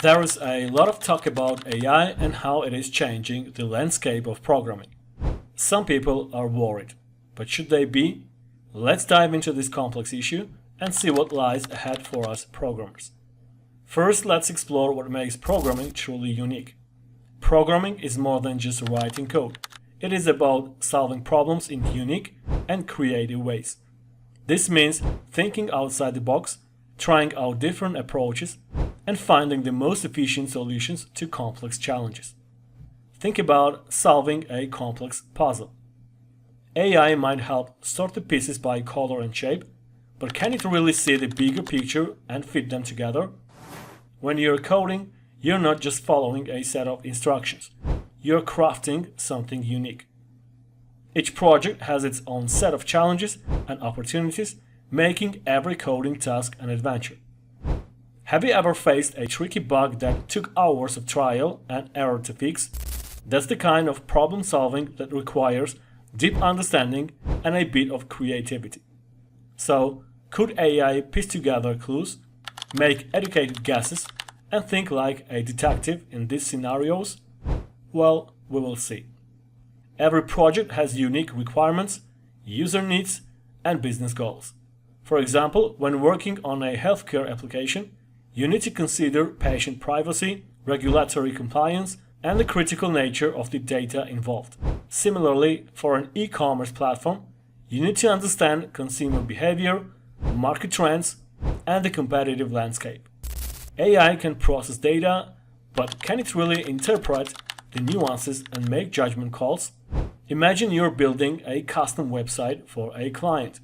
There is a lot of talk about AI and how it is changing the landscape of programming. Some people are worried, but should they be? Let's dive into this complex issue and see what lies ahead for us programmers. First, let's explore what makes programming truly unique. Programming is more than just writing code. It is about solving problems in unique and creative ways. This means thinking outside the box, trying out different approaches, and finding the most efficient solutions to complex challenges. Think about solving a complex puzzle. AI might help sort the pieces by color and shape, but can it really see the bigger picture and fit them together? When you're coding, you're not just following a set of instructions. You're crafting something unique. Each project has its own set of challenges and opportunities, making every coding task an adventure. Have you ever faced a tricky bug that took hours of trial and error to fix? That's the kind of problem solving that requires deep understanding and a bit of creativity. So, could AI piece together clues, make educated guesses, and think like a detective in these scenarios? Well, we will see. Every project has unique requirements, user needs, and business goals. For example, when working on a healthcare application, you need to consider patient privacy, regulatory compliance, and the critical nature of the data involved. Similarly, for an e-commerce platform, you need to understand consumer behavior, market trends, and the competitive landscape. AI can process data, but can it really interpret the nuances and make judgment calls? Imagine you're building a custom website for a client.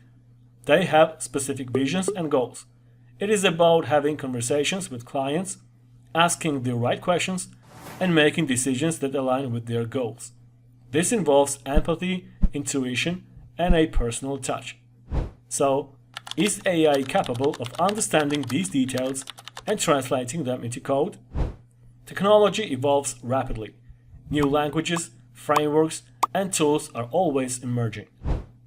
They have specific visions and goals. It is about having conversations with clients, asking the right questions, and making decisions that align with their goals. This involves empathy, intuition, and a personal touch. So, is AI capable of understanding these details and translating them into code? Technology evolves rapidly. New languages, frameworks, and tools are always emerging.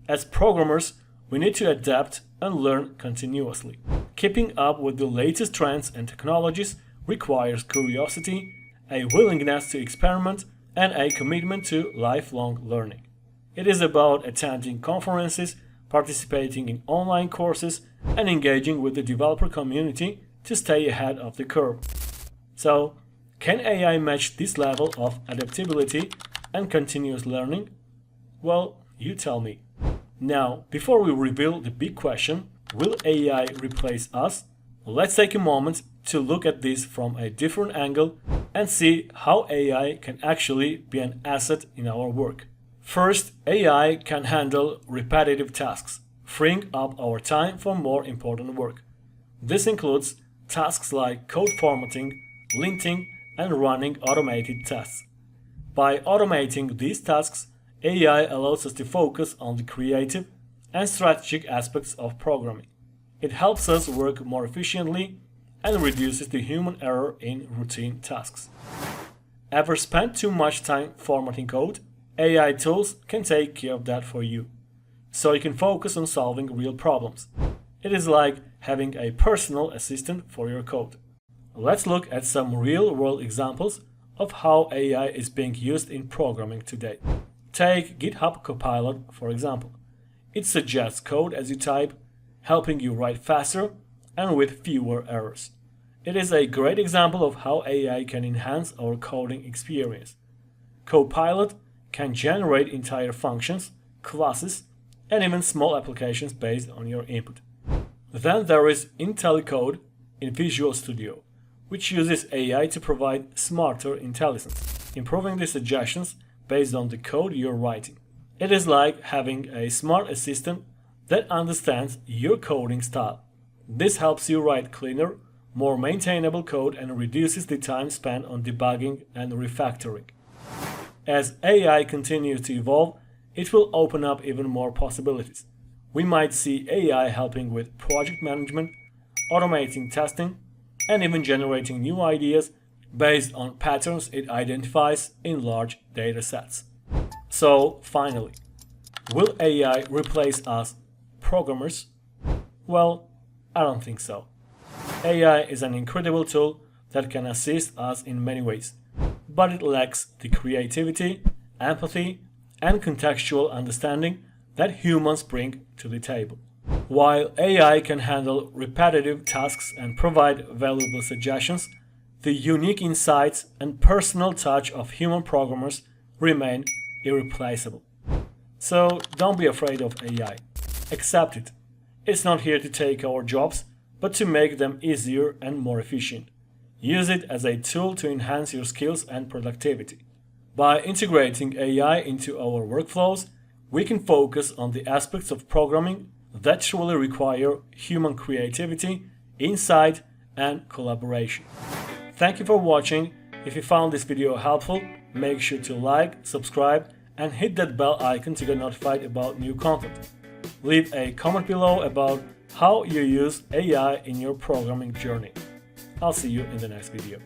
As programmers, we need to adapt and learn continuously. Keeping up with the latest trends and technologies requires curiosity, a willingness to experiment, and a commitment to lifelong learning. It is about attending conferences, participating in online courses, and engaging with the developer community to stay ahead of the curve. So, can AI match this level of adaptability and continuous learning? Well, you tell me. Now, before we reveal the big question, will AI replace us? Let's take a moment to look at this from a different angle and see how AI can actually be an asset in our work. First, AI can handle repetitive tasks, freeing up our time for more important work. This includes tasks like code formatting, linting, and running automated tests. By automating these tasks, AI allows us to focus on the creative and strategic aspects of programming. It helps us work more efficiently and reduces the human error in routine tasks. Ever spent too much time formatting code? AI tools can take care of that for you, so you can focus on solving real problems. It is like having a personal assistant for your code. Let's look at some real-world examples of how AI is being used in programming today. Take GitHub Copilot, for example. It suggests code as you type, helping you write faster and with fewer errors. It is a great example of how AI can enhance our coding experience. Copilot can generate entire functions, classes, and even small applications based on your input. Then there is IntelliCode in Visual Studio, which uses AI to provide smarter intelligence, improving the suggestions based on the code you're writing. It is like having a smart assistant that understands your coding style. This helps you write cleaner, more maintainable code and reduces the time spent on debugging and refactoring. As AI continues to evolve, it will open up even more possibilities. We might see AI helping with project management, automating testing, and even generating new ideas based on patterns it identifies in large data sets. So, finally, will AI replace us programmers? Well, I don't think so. AI is an incredible tool that can assist us in many ways, but it lacks the creativity, empathy, and contextual understanding that humans bring to the table. While AI can handle repetitive tasks and provide valuable suggestions, the unique insights and personal touch of human programmers remain irreplaceable. So don't be afraid of AI. Accept it. It's not here to take our jobs, but to make them easier and more efficient. Use it as a tool to enhance your skills and productivity. By integrating AI into our workflows, we can focus on the aspects of programming that truly require human creativity, insight, and collaboration. Thank you for watching. If you found this video helpful, make sure to like, subscribe, and hit that bell icon to get notified about new content. Leave a comment below about how you use AI in your programming journey. I'll see you in the next video.